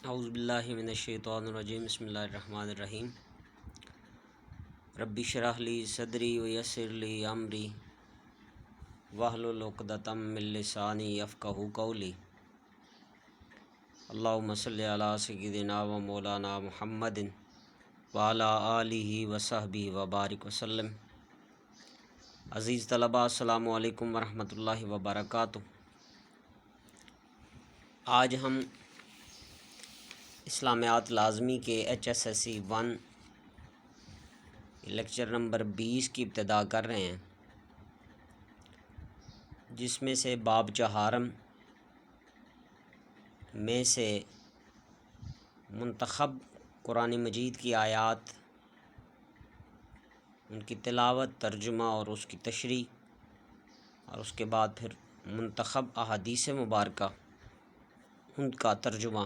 اعوذ باللہ من الشیطان الرجیم بسم اللہ الرحمن الرحیم رب اشرح لی صدری ویسر لی امری واحلل عقدۃ من لسانی یفقہوا قولی اللہم صلی علی سیدنا و مولانا محمد وعلی آلہ وصحبہ وبارک وسلم۔ عزیز طلباء، السلام علیکم ورحمۃ اللہ وبرکاتہ۔ آج ہم اسلامیات لازمی کے HSSC 1 لیکچر نمبر 20 کی ابتدا کر رہے ہیں، جس میں سے باب چہارم میں سے منتخب قرآن مجید کی آیات، ان کی تلاوت، ترجمہ اور اس کی تشریح، اور اس کے بعد پھر منتخب احادیث مبارکہ، ان کا ترجمہ،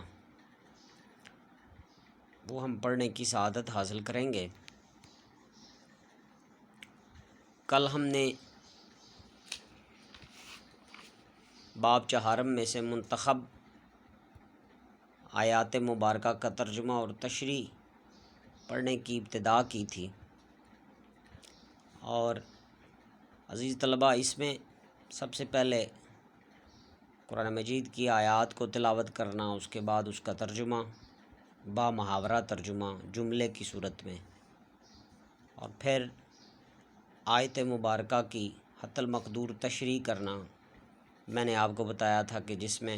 وہ ہم پڑھنے کی سعادت حاصل کریں گے۔ کل ہم نے باب چہارم میں سے منتخب آیات مبارکہ کا ترجمہ اور تشریح پڑھنے کی ابتدا کی تھی، اور عزیز طلباء، اس میں سب سے پہلے قرآن مجید کی آیات کو تلاوت کرنا، اس کے بعد اس کا ترجمہ، با محاورہ ترجمہ جملے کی صورت میں، اور پھر آیت مبارکہ کی حتی المقدور تشریح کرنا۔ میں نے آپ کو بتایا تھا کہ جس میں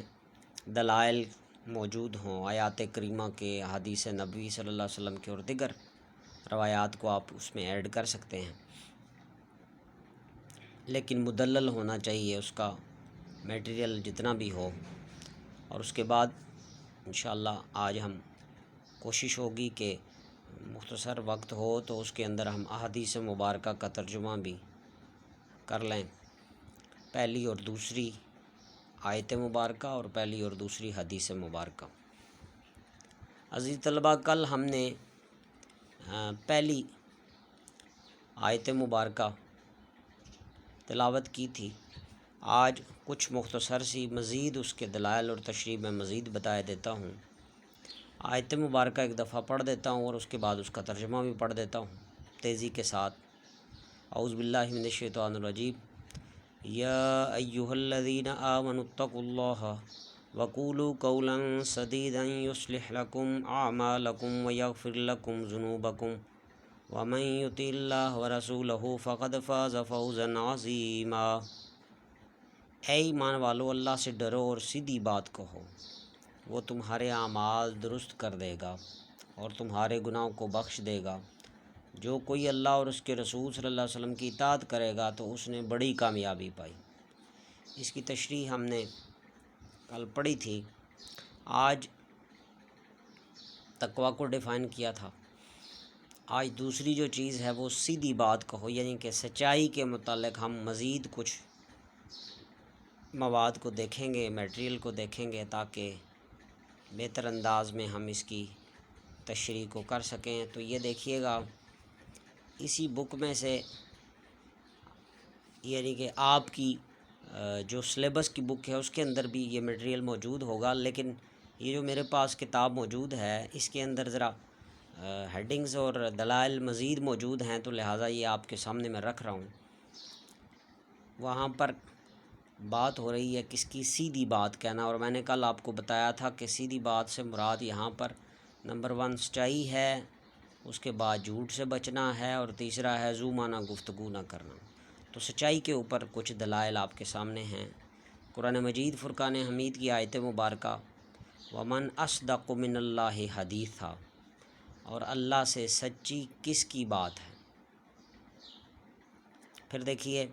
دلائل موجود ہوں آیات کریمہ کے، حدیث نبوی صلی اللہ علیہ وسلم کے اور دیگر روایات کو آپ اس میں ایڈ کر سکتے ہیں، لیکن مدلل ہونا چاہیے اس کا میٹیریل جتنا بھی ہو۔ اور اس کے بعد انشاءاللہ آج ہم کوشش ہوگی کہ مختصر وقت ہو تو اس کے اندر ہم احادیث مبارکہ کا ترجمہ بھی کر لیں، پہلی اور دوسری آیت مبارکہ اور پہلی اور دوسری حدیث مبارکہ۔ عزیز طلباء، کل ہم نے پہلی آیت مبارکہ تلاوت کی تھی۔ آج کچھ مختصر سی مزید اس کے دلائل اور تشریح میں مزید بتا دیتا ہوں۔ آیت مبارکہ ایک دفعہ پڑھ دیتا ہوں اور اس کے بعد اس کا ترجمہ بھی پڑھ دیتا ہوں تیزی کے ساتھ۔ اعوذ باللہ من الشیطان الرجیم۔ یا ایھا الذین آمنوا اتقوا اللہ وقولوا قولا سدیدا یصلح لکم اعمالکم ویغفر لکم ذنوبکم ومن یطع اللہ ورسولہ فقد فاز فوزا عظیما۔ اے ایمان والو، اللہ سے ڈرو اور سیدھی بات کہو، وہ تمہارے اعمال درست کر دے گا اور تمہارے گناہوں کو بخش دے گا۔ جو کوئی اللہ اور اس کے رسول صلی اللہ علیہ وسلم کی اطاعت کرے گا تو اس نے بڑی کامیابی پائی۔ اس کی تشریح ہم نے کل پڑھی تھی۔ آج تقویٰ کو ڈیفائن کیا تھا۔ آج دوسری جو چیز ہے وہ سیدھی بات کہو، یعنی کہ سچائی کے متعلق ہم مزید کچھ مواد کو دیکھیں گے، میٹیریل کو دیکھیں گے، تاکہ بہتر انداز میں ہم اس کی تشریح کو کر سکیں۔ تو یہ دیکھیے گا، اسی بک میں سے، یعنی کہ آپ کی جو سلیبس کی بک ہے اس کے اندر بھی یہ میٹیریل موجود ہوگا، لیکن یہ جو میرے پاس کتاب موجود ہے اس کے اندر ذرا ہیڈنگز اور دلائل مزید موجود ہیں، تو لہٰذا یہ آپ کے سامنے میں رکھ رہا ہوں۔ وہاں پر بات ہو رہی ہے کس کی؟ سیدھی بات کہنا، اور میں نے کل آپ کو بتایا تھا کہ سیدھی بات سے مراد یہاں پر نمبر 1 سچائی ہے، اس کے بعد جھوٹ سے بچنا ہے، اور تیسرا ہے ذو معنی گفتگو نہ کرنا۔ تو سچائی کے اوپر کچھ دلائل آپ کے سامنے ہیں۔ قرآن مجید فرقان حمید کی آیت مبارکہ ومن اصدق من اللہ حدیثا، اور اللہ سے سچی کس کی بات ہے؟ پھر دیکھیے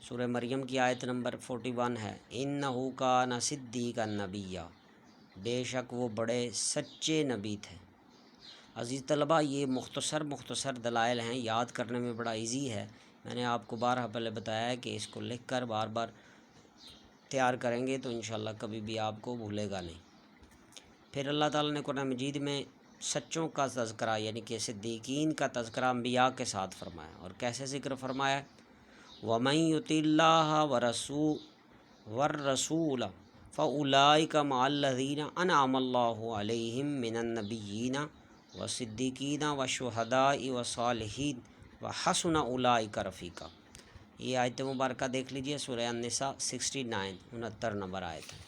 سورہ مریم کی آیت نمبر 41 ہے، انہ کان صدیقا نبیا، بے شک وہ بڑے سچے نبی تھے۔ عزیز طلباء، یہ مختصر دلائل ہیں، یاد کرنے میں بڑا ایزی ہے۔ میں نے آپ کو بارہا پہلے بتایا ہے کہ اس کو لکھ کر بار بار تیار کریں گے تو انشاءاللہ کبھی بھی آپ کو بھولے گا نہیں۔ پھر اللہ تعالیٰ نے قرآن مجید میں سچوں کا تذکرہ، یعنی کہ صدیقین کا تذکرہ انبیاء کے ساتھ فرمایا، اور کیسے ذکر فرمایا؟ وَمَن يُطِعِ اللَّهَ وَالرَّسُولَ فَأُولَٰئِکَ مَعَ الَّذِینَ أَنْعَمَ اللَّهُ عَلَیْہِم مِّنَ النَّبِیِّینَ وَالصِّدِّیقِینَ وَالشُّہَدَاءِ وَالصَّالِحِینَ وَحَسُنَ أُولَٰئِکَ رفیقا۔ یہ آیت مبارکہ دیکھ لیجئے، سورہ النساء 69 69 نمبر آیت ہے۔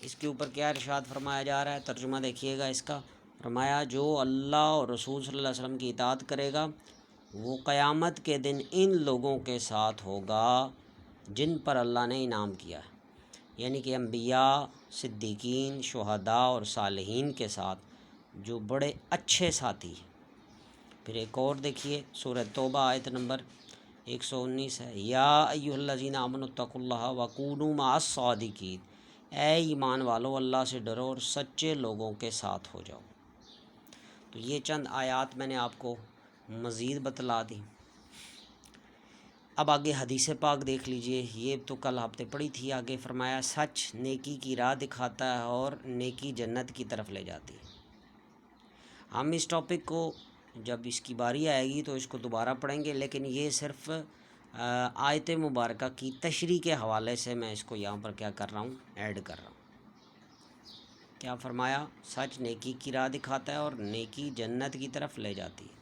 اس کے اوپر کیا ارشاد فرمایا جا رہا ہے، ترجمہ دیکھیے گا اس کا۔ فرمایا جو اللہ اور رسول صلی اللہ علیہ وسلم کی اطاعت کرے گا وہ قیامت کے دن ان لوگوں کے ساتھ ہوگا جن پر اللہ نے انعام کیا ہے، یعنی کہ انبیاء، صدیقین، شہداء اور صالحین کے ساتھ، جو بڑے اچھے ساتھی ہیں۔ پھر ایک اور دیکھیے، سورہ توبہ آیت نمبر 119 ہے، یا ایھا الذین آمنوا اتقوا اللہ وکونوا مع الصادقین، اے ایمان والو اللہ سے ڈرو اور سچے لوگوں کے ساتھ ہو جاؤ۔ تو یہ چند آیات میں نے آپ کو مزید بتلا دی۔ اب آگے حدیث پاک دیکھ لیجئے، یہ تو کل آپ نے پڑھی تھی۔ آگے فرمایا سچ نیکی کی راہ دکھاتا ہے اور نیکی جنت کی طرف لے جاتی ہے۔ ہم اس ٹاپک کو جب اس کی باری آئے گی تو اس کو دوبارہ پڑھیں گے، لیکن یہ صرف آیت مبارکہ کی تشریح کے حوالے سے میں اس کو یہاں پر کیا کر رہا ہوں، ایڈ کر رہا ہوں۔ کیا فرمایا؟ سچ نیکی کی راہ دکھاتا ہے اور نیکی جنت کی طرف لے جاتی ہے۔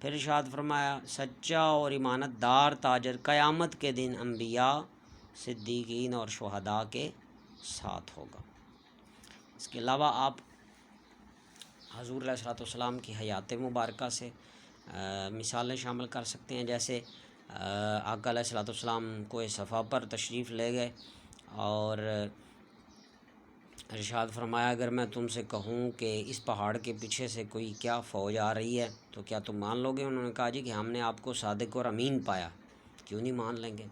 پھر ارشاد فرمایا سچا اور ایمانت دار تاجر قیامت کے دن انبیاء، صدیقین اور شہداء کے ساتھ ہوگا۔ اس کے علاوہ آپ حضور علیہ الصلوۃ والسلام کی حیات مبارکہ سے مثالیں شامل کر سکتے ہیں، جیسے آقا علیہ الصلوۃ والسلام کوہ صفا پر تشریف لے گئے اور ارشاد فرمایا اگر میں تم سے کہوں کہ اس پہاڑ کے پیچھے سے کوئی کیا فوج آ رہی ہے تو کیا تم مان لو گے؟ انہوں نے کہا جی کہ ہم نے آپ کو صادق اور امین پایا، کیوں نہیں مان لیں گے؟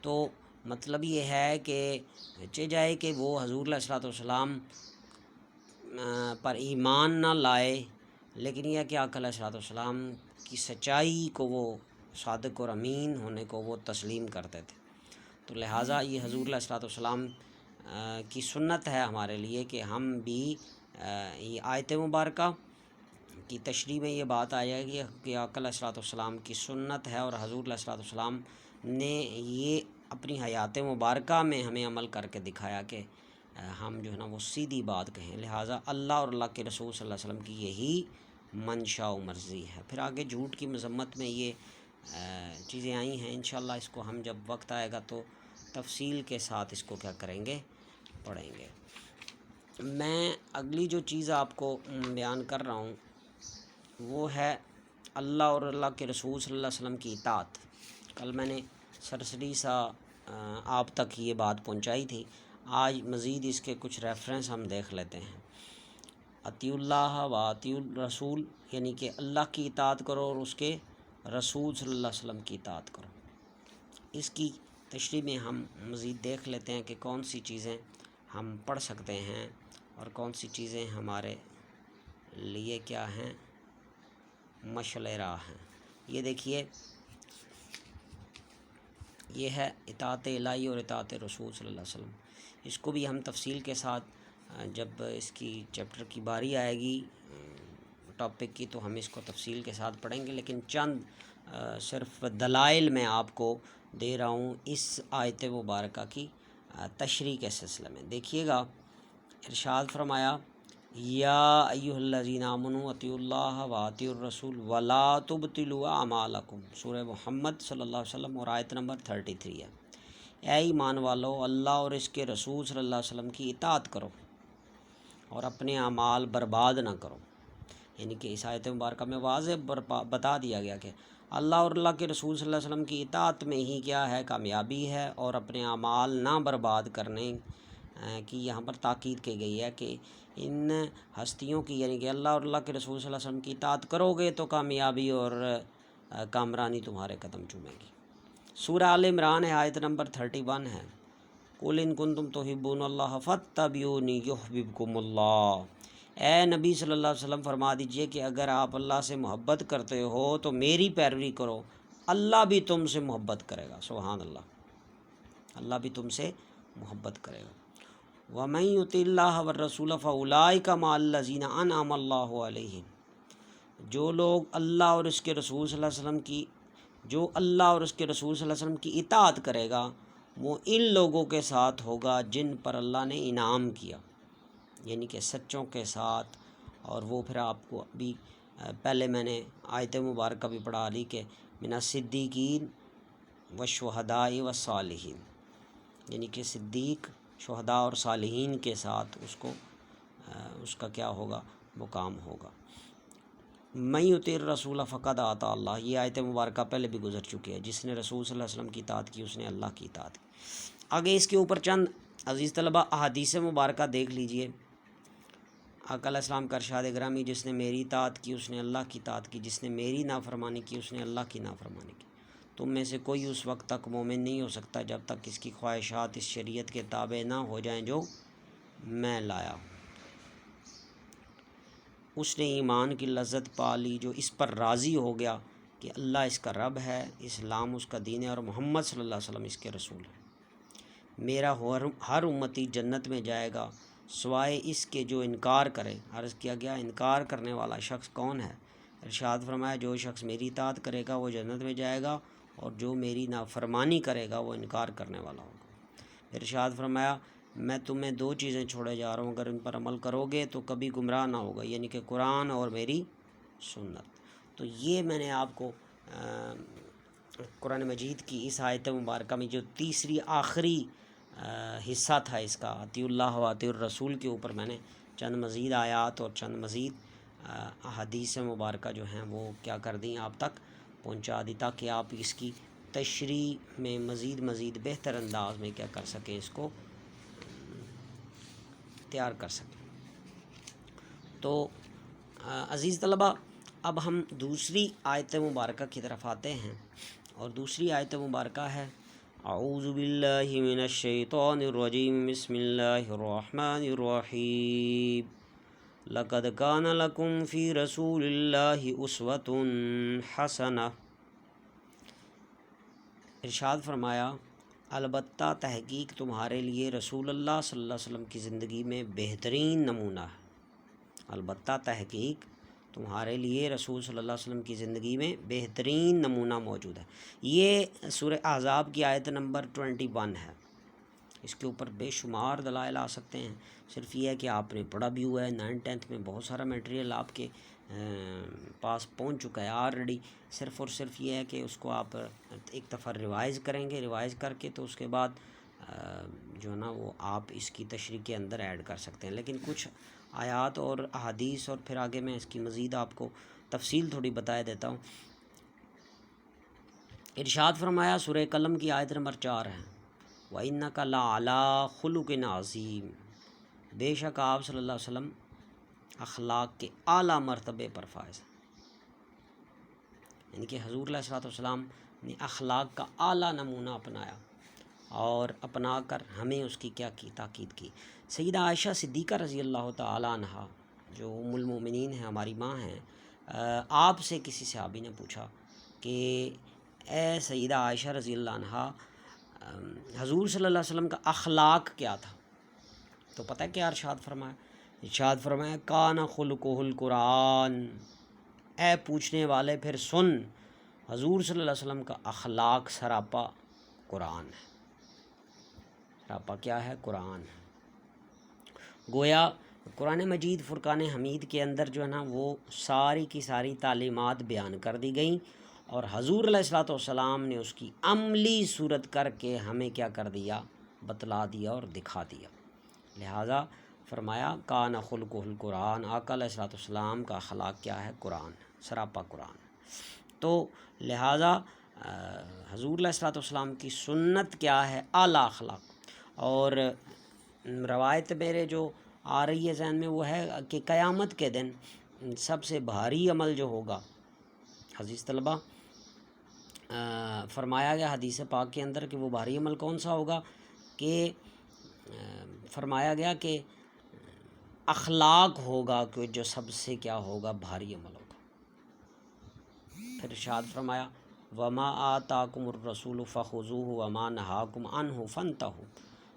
تو مطلب یہ ہے کہ چہ جائے کہ وہ حضور علیہ الصلوۃ والسلام پر ایمان نہ لائے، لیکن یہ کہ آقا علیہ الصلوۃ والسلام کی سچائی کو، وہ صادق اور امین ہونے کو وہ تسلیم کرتے تھے۔ تو لہٰذا یہ حضور علیہ الصلوۃ والسلام کی سنت ہے ہمارے لیے کہ ہم بھی یہ آیت مبارکہ کی تشریح میں یہ بات آ جائے گی کہ آقا علیہ الصلوۃ والسلام کی سنت ہے اور حضور علیہ الصلوۃ والسلام نے یہ اپنی حیات مبارکہ میں ہمیں عمل کر کے دکھایا کہ ہم جو ہے نا وہ سیدھی بات کہیں۔ لہٰذا اللہ اور اللہ کے رسول صلی اللہ علیہ وسلم کی یہی منشا و مرضی ہے۔ پھر آگے جھوٹ کی مذمت میں یہ چیزیں آئی ہیں، انشاءاللہ اس کو ہم جب وقت آئے گا تو تفصیل کے ساتھ اس کو کیا کریں گے، پڑھیں گے۔ میں اگلی جو چیز آپ کو بیان کر رہا ہوں وہ ہے اللہ اور اللہ کے رسول صلی اللہ علیہ وسلم کی اطاعت۔ کل میں نے سرسری سا آپ تک یہ بات پہنچائی تھی، آج مزید اس کے کچھ ریفرنس ہم دیکھ لیتے ہیں۔ اطیعوا اللہ و اطیعوا الرسول، یعنی کہ اللہ کی اطاعت کرو اور اس کے رسول صلی اللہ علیہ وسلم کی اطاعت کرو۔ اس کی تشریح میں ہم مزید دیکھ لیتے ہیں کہ کون سی چیزیں ہم پڑھ سکتے ہیں اور کون سی چیزیں ہمارے لیے کیا ہیں، مشعل راہ ہیں۔ یہ دیکھیے، یہ ہے اطاعت الہی اور اطاعت رسول صلی اللہ علیہ وسلم۔ اس کو بھی ہم تفصیل کے ساتھ جب اس کی چیپٹر کی باری آئے گی ٹاپک کی تو ہم اس کو تفصیل کے ساتھ پڑھیں گے، لیکن چند صرف دلائل میں آپ کو دے رہا ہوں اس آیت مبارکہ کی تشریح کے سلسلے میں۔ دیکھیے گا، ارشاد فرمایا یا ایھا الذین آمنوا اطیعوا اللہ و اطیعوا الرسول ولا تبطلوا اعمالکم، سورہ محمد صلی اللہ علیہ وسلم اور آیت نمبر 33 ہے۔ اے ایمان والو اللہ اور اس کے رسول صلی اللہ علیہ وسلم کی اطاعت کرو اور اپنے اعمال برباد نہ کرو۔ یعنی کہ اس آیت مبارکہ میں واضح بتا دیا گیا کہ اللہ اور اللہ کے رسول صلی اللہ علیہ وسلم کی اطاعت میں ہی کیا ہے، کامیابی ہے، اور اپنے اعمال نہ برباد کرنے کی یہاں پر تاکید کی گئی ہے کہ ان ہستیوں کی، یعنی کہ اللہ اور اللہ کے رسول صلی اللہ علیہ وسلم کی اطاعت کرو گے تو کامیابی اور کامرانی تمہارے قدم چومے گی۔ سورہ آل عمران ہے، آیت نمبر 31 ہے، قُلْ إِن كُنتُمْ تُحِبُّونَ اللَّهَ فَاتَّبِعُونِي يُحْبِبْكُمُ اللَّهُ، اے نبی صلی اللہ علیہ وسلم فرما دیجئے کہ اگر آپ اللہ سے محبت کرتے ہو تو میری پیروی کرو، اللہ بھی تم سے محبت کرے گا۔ سبحان اللہ، اللہ بھی تم سے محبت کرے گا۔ وَمَن يُطِعِ اللَّهَ وَالرَّسُولَ فَأُولَٰئِكَ مَعَ الَّذِينَ أَنْعَمَ اللَّهُ عَلَيْهِمْ، جو لوگ اللہ اور اس کے رسول صلی اللہ علیہ وسلم کی، جو اللہ اور اس کے رسول صلی اللہ علیہ وسلم کی اطاعت کرے گا وہ ان لوگوں کے ساتھ ہوگا جن پر اللہ نے انعام کیا، یعنی کہ سچوں کے ساتھ۔ اور وہ پھر آپ کو ابھی پہلے میں نے آیت مبارکہ بھی پڑھا لی کہ من الصدیقین والشہداء والصالحین، یعنی کہ صدیق، شہداء اور صالحین کے ساتھ اس کا کیا ہوگا، مقام ہوگا۔ من یطع الرسول فقد اطاع اللہ، یہ آیت مبارکہ پہلے بھی گزر چکی ہے۔ جس نے رسول صلی اللہ علیہ وسلم کی اطاعت کی اس نے اللہ کی اطاعت کی۔ آگے اس کے اوپر چند عزیز طلبہ احادیث مبارکہ دیکھ لیجئے۔ آقا علیہ السلام کا ارشاد گرامی، جس نے میری اطاعت کی اس نے اللہ کی اطاعت کی، جس نے میری نافرمانی کی اس نے اللہ کی نافرمانی کی۔ تم میں سے کوئی اس وقت تک مومن نہیں ہو سکتا جب تک اس کی خواہشات اس شریعت کے تابع نہ ہو جائیں جو میں لایا ہوں۔ اس نے ایمان کی لذت پا لی جو اس پر راضی ہو گیا کہ اللہ اس کا رب ہے، اسلام اس کا دین ہے، اور محمد صلی اللہ علیہ وسلم اس کے رسول ہیں۔ میرا ہر امتی جنت میں جائے گا سوائے اس کے جو انکار کرے۔ عرض کیا گیا انکار کرنے والا شخص کون ہے؟ ارشاد فرمایا جو شخص میری اطاعت کرے گا وہ جنت میں جائے گا، اور جو میری نافرمانی کرے گا وہ انکار کرنے والا ہوگا۔ ارشاد فرمایا میں تمہیں دو چیزیں چھوڑے جا رہا ہوں، اگر ان پر عمل کرو گے تو کبھی گمراہ نہ ہوگا، یعنی کہ قرآن اور میری سنت۔ تو یہ میں نے آپ کو قرآن مجید کی اس آیت مبارکہ میں جو تیسری آخری حصہ تھا اس کا، اطیعوا اللہ و اطیعوا الرسول کے اوپر میں نے چند مزید آیات اور چند مزید احادیث مبارکہ جو ہیں وہ کیا کر دیں، آپ تک پہنچا دی، تاکہ آپ اس کی تشریح میں مزید بہتر انداز میں کیا کر سکیں، اس کو تیار کر سکیں۔ تو عزیز طلبہ اب ہم دوسری آیت مبارکہ کی طرف آتے ہیں، اور دوسری آیت مبارکہ ہے اعوذ باللہ من الشیطان الرجیم، بسم اللہ الرحمن الرحیم، لقد کان لکم فی رسول اللہ اسوۃ حسنہ۔ ارشاد فرمایا البتہ تحقیق تمہارے لیے رسول اللہ صلی اللہ علیہ وسلم کی زندگی میں بہترین نمونہ ہے۔ البتہ تحقیق تمہارے لیے رسول صلی اللہ علیہ وسلم کی زندگی میں بہترین نمونہ موجود ہے۔ یہ سورہ احزاب کی آیت نمبر 21 ہے۔ اس کے اوپر بے شمار دلائل آ سکتے ہیں، صرف یہ ہے کہ آپ نے پڑھا بھی ہوا ہے، 9th 10th میں بہت سارا میٹیریل آپ کے پاس پہنچ چکا ہے آلریڈی۔ صرف اور صرف یہ ہے کہ اس کو آپ ایک دفعہ ریوائز کریں گے، ریوائز کر کے تو اس کے بعد جو ہے نا وہ آپ اس کی تشریح کے اندر ایڈ کر سکتے ہیں۔ لیکن کچھ آیات اور احادیث اور پھر آگے میں اس کی مزید آپ کو تفصیل تھوڑی بتایا دیتا ہوں۔ ارشاد فرمایا سورہ قلم کی آیت نمبر 4 ہے وَإِنَّكَ لَعَلَىٰ خُلُقٍ عَظِيمٍ، بے شک آپ صلی اللہ علیہ وسلم اخلاق کے اعلیٰ مرتبے پر فائز ہیں، یعنی کہ حضور علیہ الصلوۃ والسلام نے اخلاق کا اعلیٰ نمونہ اپنایا، اور اپنا کر ہمیں اس کی کیا کی تاکید کی۔ سیدہ عائشہ صدیقہ رضی اللہ تعالیٰ عنہا جو ام المومنین ہیں، ہماری ماں ہیں، آپ سے کسی صحابی نے پوچھا کہ اے سیدہ عائشہ رضی اللہ عنہا، حضور صلی اللہ علیہ وسلم کا اخلاق کیا تھا؟ تو پتہ ہے کیا ارشاد فرمایا؟ ارشاد فرمایا کان خلقہ القرآن، اے پوچھنے والے پھر سن، حضور صلی اللہ علیہ وسلم کا اخلاق سراپا قرآن ہے۔ سراپا کیا ہے؟ قرآن ہے۔ گویا قرآن مجید فرقان حمید کے اندر جو ہے نا وہ ساری کی ساری تعلیمات بیان کر دی گئیں، اور حضور علیہ الصلوۃ والسلام نے اس کی عملی صورت کر کے ہمیں کیا کر دیا؟ بتلا دیا اور دکھا دیا۔ لہٰذا فرمایا کان خلقہ القرآن، آقا علیہ الصلوۃ والسلام کا اخلاق کیا ہے؟ قرآن، سراپا قرآن۔ تو لہٰذا حضور علیہ الصلوۃ والسلام کی سنت کیا ہے؟ اعلیٰ اخلاق۔ اور روایت میرے جو آ رہی ہے ذہن میں وہ ہے کہ قیامت کے دن سب سے بھاری عمل جو ہوگا عزیز طلبہ، فرمایا گیا حدیث پاک کے اندر کہ وہ بھاری عمل کون سا ہوگا، کہ فرمایا گیا کہ اخلاق ہوگا کہ جو سب سے کیا ہوگا؟ بھاری عمل ہوگا۔ پھر ارشاد فرمایا وما آتاکم الرسول فخذوہ وما نہاکم عنہ فانتہوا،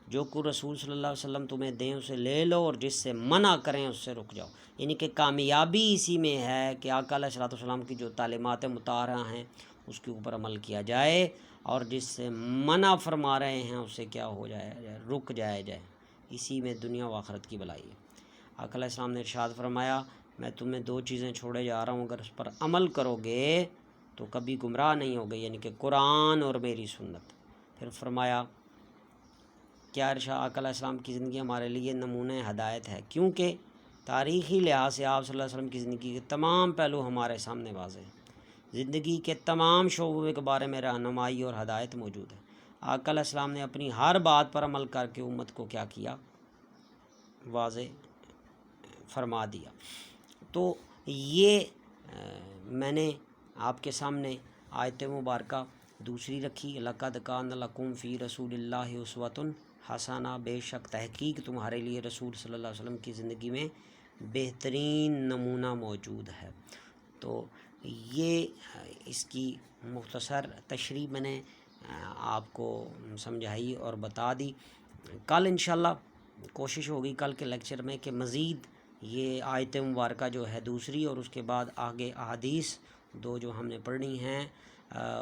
جو کو رسول صلی اللہ علیہ وسلم تمہیں دیں اسے لے لو، اور جس سے منع کریں اس سے رک جاؤ۔ یعنی کہ کامیابی اسی میں ہے کہ آقا علیہ الصلوۃ والسلام کی جو تعلیمات مطہرہ ہیں اس کے اوپر عمل کیا جائے، اور جس سے منع فرما رہے ہیں اسے کیا ہو جائے، رک جائے۔ اسی میں دنیا و آخرت کی بھلائی ہے۔ آقا علیہ السلام نے ارشاد فرمایا میں تمہیں 2 چیزیں چھوڑے جا رہا ہوں، اگر اس پر عمل کرو گے تو کبھی گمراہ نہیں ہوگے، یعنی کہ قرآن اور میری سنت۔ پھر فرمایا کیا ارشاد، آقا علیہ السلام کی زندگی ہمارے لیے نمونہ ہدایت ہے، کیونکہ تاریخی لحاظ سے آپ صلی اللہ علیہ وسلم کی زندگی کے تمام پہلو ہمارے سامنے واضح ہیں۔ زندگی کے تمام شعبوں کے بارے میں رہنمائی اور ہدایت موجود ہے۔ آقا علیہ السلام نے اپنی ہر بات پر عمل کر کے امت کو کیا کیا، واضح فرما دیا۔ تو یہ میں نے آپ کے سامنے آیت مبارکہ دوسری رکھی، لقد کان لکم فی رسول اللہ اسوۃ حسنہ، بے شک تحقیق تمہارے لیے رسول صلی اللہ علیہ وسلم کی زندگی میں بہترین نمونہ موجود ہے۔ تو یہ اس کی مختصر تشریح میں نے آپ کو سمجھائی اور بتا دی۔ کل انشاءاللہ کوشش ہوگی کل کے لیکچر میں کہ مزید یہ آیت مبارکہ جو ہے دوسری اور اس کے بعد آگے احادیث 2 جو ہم نے پڑھنی ہیں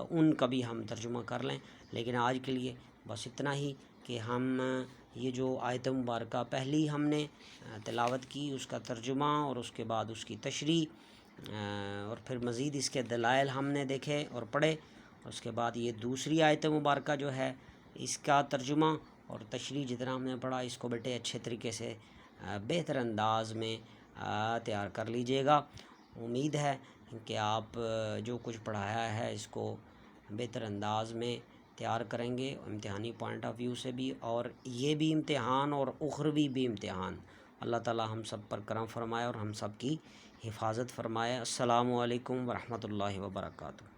ان کا بھی ہم ترجمہ کر لیں، لیکن آج کے لیے بس اتنا ہی کہ ہم یہ جو آیت مبارکہ پہلی ہم نے تلاوت کی اس کا ترجمہ اور اس کے بعد اس کی تشریح اور پھر مزید اس کے دلائل ہم نے دیکھے اور پڑھے، اس کے بعد یہ دوسری آیت مبارکہ جو ہے اس کا ترجمہ اور تشریح جتنا ہم نے پڑھا اس کو بیٹے اچھے طریقے سے بہتر انداز میں تیار کر لیجئے گا۔ امید ہے کہ آپ جو کچھ پڑھایا ہے اس کو بہتر انداز میں تیار کریں گے، امتحانی پوائنٹ آف ویو سے بھی، اور یہ بھی امتحان اور اخروی بھی امتحان۔ اللہ تعالی ہم سب پر کرم فرمائے اور ہم سب کی حفاظت فرمائے۔ السلام علیکم ورحمۃ اللہ وبرکاتہ۔